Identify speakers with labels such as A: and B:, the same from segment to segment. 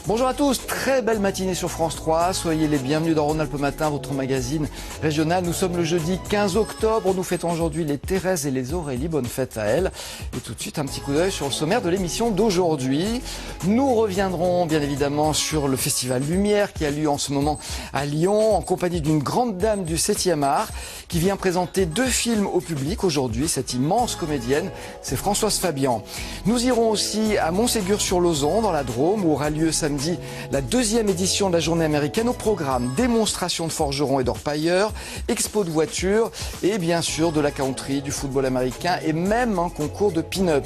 A: Bonjour à tous, très belle matinée sur France 3. Soyez les bienvenus dans Rhône-Alpes Matin, votre magazine régional. Nous sommes le jeudi 15 octobre. Nous fêtons aujourd'hui les Thérèse et les Aurélie. Bonne fête à elles. Et tout de suite, un petit coup d'œil sur le sommaire de l'émission d'aujourd'hui. Nous reviendrons bien évidemment sur le Festival Lumière qui a lieu en ce moment à Lyon, en compagnie d'une grande dame du 7e art qui vient présenter 2 films au public aujourd'hui. Cette immense comédienne, c'est Françoise Fabian. Nous irons aussi à Montségur-sur-Lauzon, dans la Drôme, où aura lieu samedi la 2e édition de la journée américaine. Au programme, démonstration de forgerons et d'orpailleurs, expo de voitures et bien sûr de la country, du football américain et même un concours de pin-up.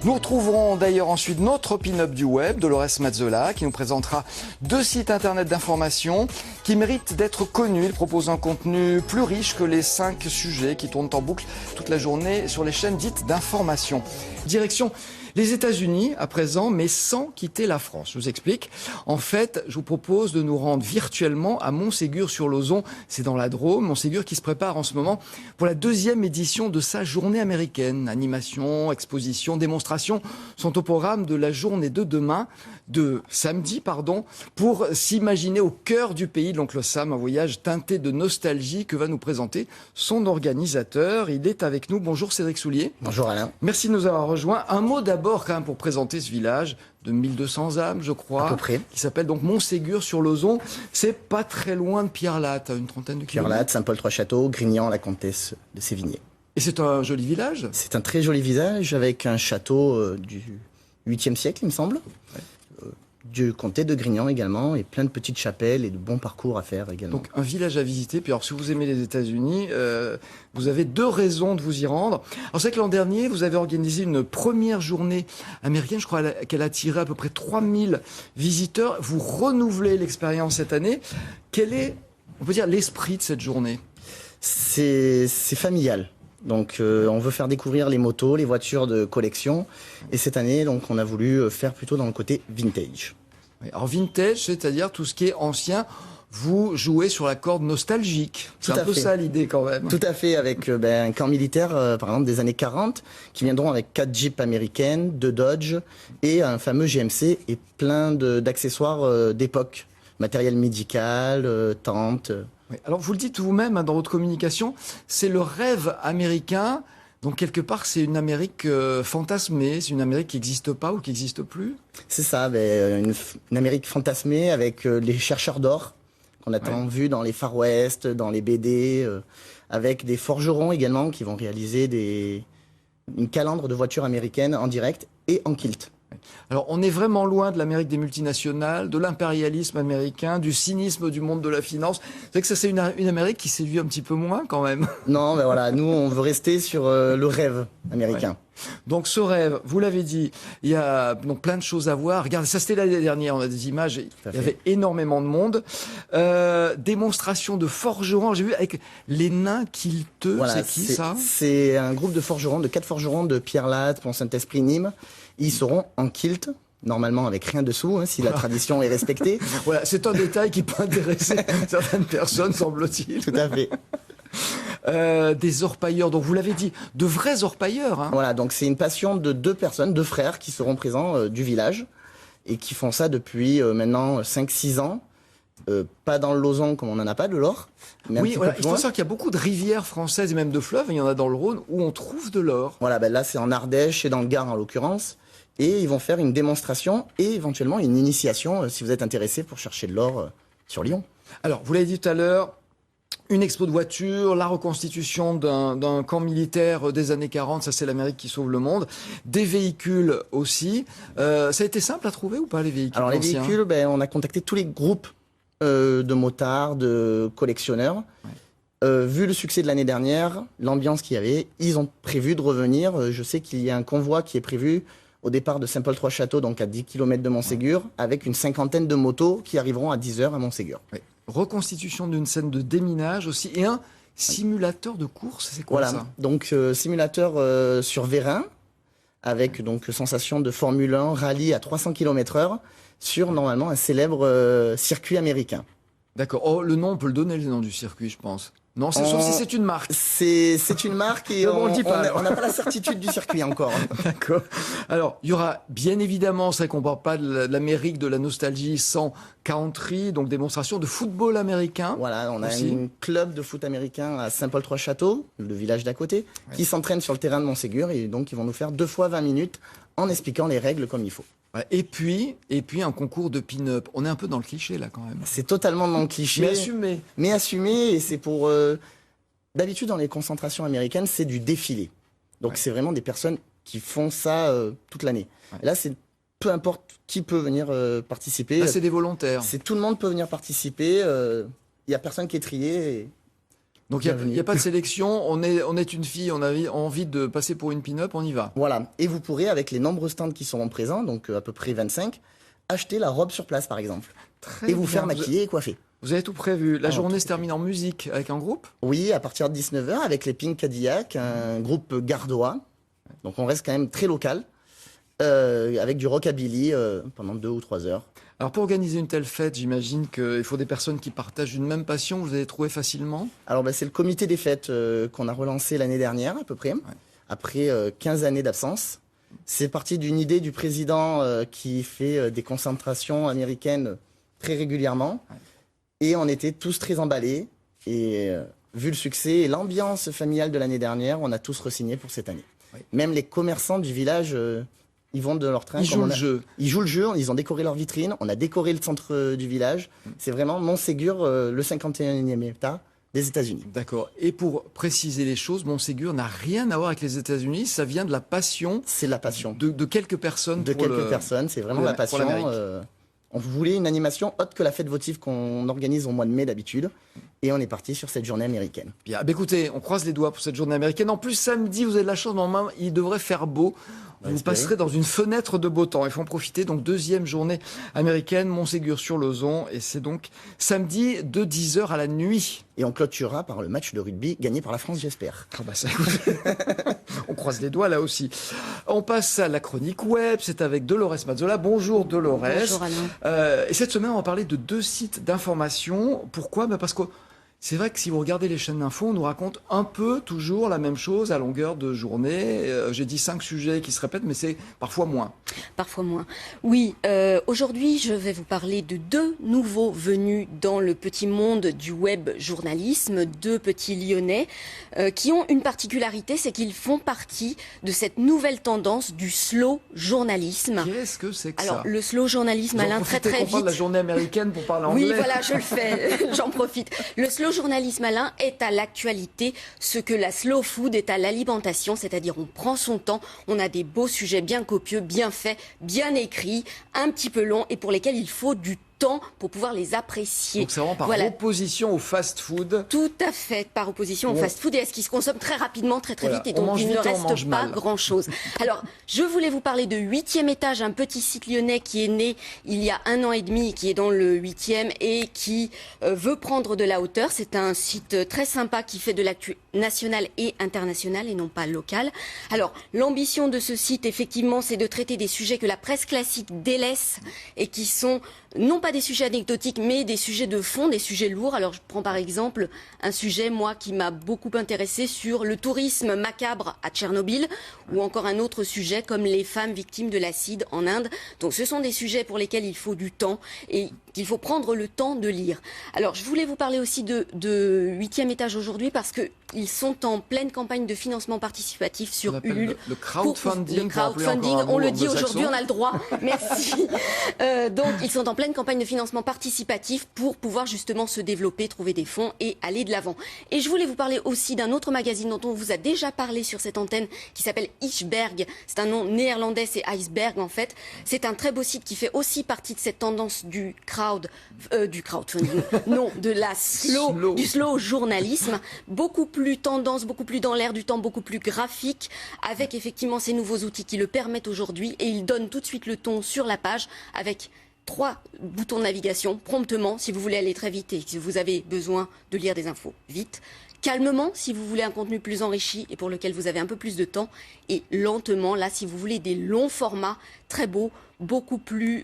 A: Nous retrouverons d'ailleurs ensuite notre pin-up du web, Dolores Mazzola, qui nous présentera 2 sites internet d'information qui méritent d'être connus. Il propose un contenu plus riche que les 5 sujets qui tournent en boucle toute la journée sur les chaînes dites d'information. Direction les États-Unis à présent, mais sans quitter la France. Je vous explique. En fait, je vous propose de nous rendre virtuellement à Montségur-sur-Lauzon. C'est dans la Drôme. Montségur qui se prépare en ce moment pour la 2e édition de sa journée américaine. Animation, exposition, démonstration sont au programme de la journée de samedi, pour s'imaginer au cœur du pays de l'oncle Sam, un voyage teinté de nostalgie que va nous présenter son organisateur. Il est avec nous. Bonjour Cédric Soulier.
B: Bonjour Alain.
A: Merci de nous avoir rejoints. Un mot d'abord quand même pour présenter ce village de 1200 âmes, je crois,
B: à peu près,
A: qui s'appelle donc Montségur-sur-Lauzon. C'est pas très loin de Pierrelatte, à une trentaine de kilomètres.
B: Pierrelatte, Saint-Paul-Trois-Châteaux, Grignan, la comtesse de Sévigné.
A: Et c'est un joli village.
B: C'est un très joli village avec un château du 8e siècle, il me semble. Ouais. Du comté de Grignan également, et plein de petites chapelles et de bons parcours à faire également.
A: Donc un village à visiter. Puis alors si vous aimez les États-Unis, vous avez 2 raisons de vous y rendre. Alors c'est que l'an dernier, vous avez organisé une première journée américaine. Je crois qu'elle a attiré à peu près 3000 visiteurs. Vous renouvelez l'expérience cette année. Quel est, on peut dire, l'esprit de cette journée ?
B: C'est familial. Donc on veut faire découvrir les motos, les voitures de collection. Et cette année, donc, on a voulu faire plutôt dans le côté vintage.
A: Alors vintage, c'est-à-dire tout ce qui est ancien. Vous jouez sur la corde nostalgique. C'est un peu ça l'idée quand même.
B: Tout à fait, avec un camp militaire, par exemple, des années 40, qui viendront avec 4 Jeeps américaines, 2 Dodge et un fameux GMC et plein d'accessoires d'époque. Matériel médical, tentes.
A: Oui. Alors vous le dites vous-même dans votre communication, c'est le rêve américain. Donc quelque part, c'est une Amérique fantasmée, c'est une Amérique qui n'existe pas ou qui n'existe plus.
B: C'est ça, une Amérique fantasmée avec les chercheurs d'or qu'on a tant vu dans les Far West, dans les BD, avec des forgerons également qui vont réaliser une calandre de voitures américaines en direct et en kilt.
A: Alors, on est vraiment loin de l'Amérique des multinationales, de l'impérialisme américain, du cynisme du monde de la finance. C'est que ça, c'est une Amérique qui séduit un petit peu moins, quand même.
B: Non, mais voilà, nous, on veut rester sur le rêve américain.
A: Ouais. Donc, ce rêve, vous l'avez dit, il y a donc plein de choses à voir. Regardez, ça, c'était l'année dernière, on a des images, il y avait énormément de monde. Démonstration de forgerons, j'ai vu, avec les nains quilteux. Voilà, c'est qui, ça ?
B: C'est un groupe de forgerons, de 4 forgerons de Pierrelatte, Pont-Saint-Esprit, Nîmes. Ils seront en kilt, normalement avec rien dessous, si la tradition est respectée.
A: Voilà, c'est un détail qui peut intéresser certaines personnes, semble-t-il.
B: Tout à fait.
A: Des orpailleurs, donc vous l'avez dit, de vrais orpailleurs.
B: Voilà, donc c'est une passion de 2 personnes, 2 frères qui seront présents du village et qui font ça depuis maintenant 5-6 ans. Pas dans le Lauson comme on n'en a pas de l'or. Mais
A: oui, voilà, il faut savoir qu'il y a beaucoup de rivières françaises et même de fleuves, il y en a dans le Rhône, où on trouve de l'or.
B: Voilà, là c'est en Ardèche et dans le Gard en l'occurrence. Et ils vont faire une démonstration et éventuellement une initiation si vous êtes intéressé pour chercher de l'or sur Lyon.
A: Alors, vous l'avez dit tout à l'heure, une expo de voitures, la reconstitution d'un camp militaire des années 40, ça c'est l'Amérique qui sauve le monde. Des véhicules aussi. Ça a été simple à trouver ou pas les véhicules ?
B: Alors les véhicules, on a contacté tous les groupes de motards, de collectionneurs. Ouais. Vu le succès de l'année dernière, l'ambiance qu'il y avait, ils ont prévu de revenir. Je sais qu'il y a un convoi qui est prévu au départ de Saint-Paul-Trois-Châteaux, donc à 10 km de Montségur, avec une 50aine de motos qui arriveront à 10h à Montségur.
A: Oui. Reconstitution d'une scène de déminage aussi, et un simulateur de course, c'est quoi ça ?
B: Donc simulateur sur vérin, avec donc sensation de Formule 1, rallye à 300 km/h, sur normalement un célèbre circuit américain.
A: D'accord. Oh, le nom, on peut le donner, le nom du circuit, je pense. Non, sauf si c'est une marque.
B: C'est une marque et
A: on
B: n'a pas la certitude du circuit encore.
A: D'accord. Alors, il y aura bien évidemment, c'est vrai qu'on ne parle pas de l'Amérique, de la nostalgie sans country, donc démonstration de football américain.
B: Voilà, on a un club de foot américain à Saint-Paul-Trois-Châteaux, le village d'à côté, qui s'entraîne sur le terrain de Montségur et donc ils vont nous faire 2 fois 20 minutes en expliquant les règles comme il faut.
A: Et puis un concours de pin-up. On est un peu dans le cliché là quand même.
B: C'est totalement dans le cliché. Mais assumé, et c'est pour... D'habitude, dans les concentrations américaines, c'est du défilé. Donc c'est vraiment des personnes qui font ça toute l'année. Et là, c'est peu importe qui peut venir participer.
A: Là, c'est des volontaires.
B: Tout le monde peut venir participer. Il n'y a personne qui est trié.
A: Donc il n'y a pas de sélection, on est une fille, on a envie de passer pour une pin-up, on y va.
B: Voilà, et vous pourrez, avec les nombreux stands qui seront présents, donc à peu près 25, acheter la robe sur place par exemple. Et vous faire maquiller et coiffer.
A: Vous avez tout prévu. La journée se termine en musique avec un groupe ?
B: Oui, à partir de 19h avec les Pink Cadillac, un groupe gardois. Donc on reste quand même très local, avec du rockabilly pendant 2 ou 3 heures.
A: Alors pour organiser une telle fête, j'imagine qu'il faut des personnes qui partagent une même passion. Vous allez trouver facilement ?
B: Alors c'est le comité des fêtes qu'on a relancé l'année dernière à peu près, après 15 années d'absence. C'est parti d'une idée du président qui fait des concentrations américaines très régulièrement. Et on était tous très emballés. Et vu le succès et l'ambiance familiale de l'année dernière, on a tous re-signé pour cette année. Même les commerçants du village... ils vont de leur train.
A: Ils jouent le jeu.
B: Ils jouent le jeu, ils ont décoré leur vitrine, on a décoré le centre du village. C'est vraiment Montségur, le 51e État des États-Unis.
A: D'accord. Et pour préciser les choses, Montségur n'a rien à voir avec les États-Unis, ça vient de la passion.
B: C'est la passion.
A: De quelques personnes.
B: Personnes, c'est vraiment la passion. On voulait une animation autre que la fête votive qu'on organise au mois de mai d'habitude. Et on est parti sur cette journée américaine.
A: Bien, écoutez, on croise les doigts pour cette journée américaine. En plus, samedi, vous avez de la chance, normalement, il devrait faire beau. Vous passerez dans une fenêtre de beau temps. Il faut en profiter. Donc, 2e journée américaine, Montségur-sur-Lozon. Et c'est donc samedi de 10h à la nuit.
B: Et on clôturera par le match de rugby gagné par la France, j'espère.
A: On croise les doigts là aussi. On passe à la chronique web. C'est avec Dolores Mazzola. Bonjour Dolores.
C: Bonjour Alain.
A: Et cette semaine, on va parler de 2 sites d'information. Pourquoi ? Parce que c'est vrai que si vous regardez les chaînes d'infos, on nous raconte un peu toujours la même chose à longueur de journée. J'ai dit 5 sujets qui se répètent, mais c'est parfois moins.
C: Parfois moins. Oui, aujourd'hui, je vais vous parler de 2 nouveaux venus dans le petit monde du web journalisme, 2 petits Lyonnais qui ont une particularité, c'est qu'ils font partie de cette nouvelle tendance du slow journalisme.
A: Qu'est-ce que c'est que ça ?
C: Alors, le slow journalisme, Alain, très vite.
A: On parle de la journée américaine pour parler anglais.
C: Oui, voilà, je le fais, j'en profite. Le slow journalisme, Alain, est à l'actualité ce que la slow food est à l'alimentation, c'est-à-dire on prend son temps, on a des beaux sujets bien copieux, bien faits, bien écrits, un petit peu longs et pour lesquels il faut du temps pour pouvoir les apprécier.
A: Donc c'est vraiment par opposition au fast-food.
C: Tout à fait, par opposition au fast-food et à ce qui se consomme très rapidement, très vite et donc il ne reste pas grand-chose. Alors, je voulais vous parler de 8e étage, un petit site lyonnais qui est né il y a 1 an et demi, qui est dans le 8e et qui veut prendre de la hauteur. C'est un site très sympa qui fait de l'actu nationale et internationale et non pas locale. Alors, l'ambition de ce site, effectivement, c'est de traiter des sujets que la presse classique délaisse et qui sont non pas des sujets anecdotiques, mais des sujets de fond, des sujets lourds. Alors, je prends par exemple un sujet, moi, qui m'a beaucoup intéressé sur le tourisme macabre à Tchernobyl, ou encore un autre sujet comme les femmes victimes de l'acide en Inde. Donc, ce sont des sujets pour lesquels il faut du temps et qu'il faut prendre le temps de lire. Alors, je voulais vous parler aussi de 8e étage aujourd'hui parce que ils sont en pleine campagne de financement participatif sur Ulule.
A: Le crowdfunding.
C: Le crowdfunding, on le dit aujourd'hui, on a le droit. Merci. Donc, ils sont en pleine campagne de financement participatif pour pouvoir justement se développer, trouver des fonds et aller de l'avant. Et je voulais vous parler aussi d'un autre magazine dont on vous a déjà parlé sur cette antenne qui s'appelle Iceberg. C'est un nom néerlandais, c'est Iceberg en fait. C'est un très beau site qui fait aussi partie de cette tendance du crowdfunding. Non, de la du slow journalisme. Beaucoup plus tendance, beaucoup plus dans l'air du temps, beaucoup plus graphique, avec effectivement ces nouveaux outils qui le permettent aujourd'hui et il donne tout de suite le ton sur la page avec 3 boutons de navigation promptement si vous voulez aller très vite et si vous avez besoin de lire des infos vite. Calmement si vous voulez un contenu plus enrichi et pour lequel vous avez un peu plus de temps. Et lentement là si vous voulez des longs formats très beaux beaucoup plus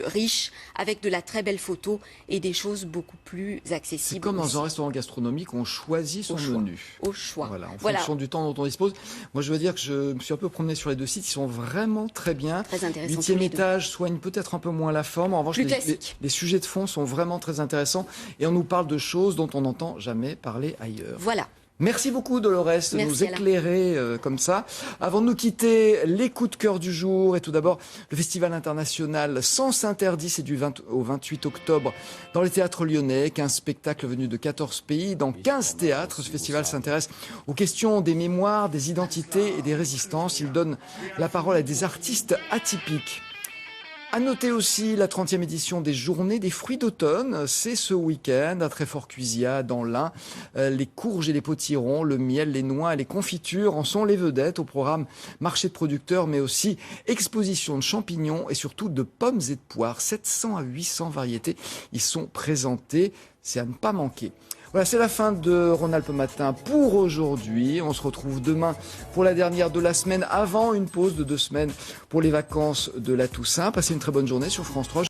C: riche, avec de la très belle photo et des choses beaucoup plus accessibles.
A: C'est comme dans un restaurant gastronomique, on choisit son menu.
C: Au choix.
A: Voilà, en fonction du temps dont on dispose. Moi, je veux dire que je me suis un peu promené sur les deux sites. Ils sont vraiment très bien.
C: Très intéressant.
A: 8e étage soigne peut-être un peu moins la forme. En revanche, les sujets de fond sont vraiment très intéressants. Et on nous parle de choses dont on n'entend jamais parler ailleurs.
C: Voilà.
A: Merci beaucoup Dolores de nous éclairer comme ça. Avant de nous quitter, les coups de cœur du jour. Et tout d'abord, le Festival international Sens Interdit, c'est du 20 au 28 octobre dans les théâtres lyonnais. 15 spectacles venus de 14 pays, dans 15 théâtres. Ce festival s'intéresse aux questions des mémoires, des identités et des résistances. Il donne la parole à des artistes atypiques. À noter aussi la 30e édition des Journées des fruits d'automne. C'est ce week-end à Treffort-Cuisiat dans l'Ain. Les courges et les potirons, le miel, les noix et les confitures en sont les vedettes. Au programme marché de producteurs, mais aussi exposition de champignons et surtout de pommes et de poires. 700 à 800 variétés y sont présentées. C'est à ne pas manquer. Voilà, c'est la fin de Rhône-Alpes Matin pour aujourd'hui. On se retrouve demain pour la dernière de la semaine, avant une pause de 2 semaines pour les vacances de la Toussaint. Passez une très bonne journée sur France 3.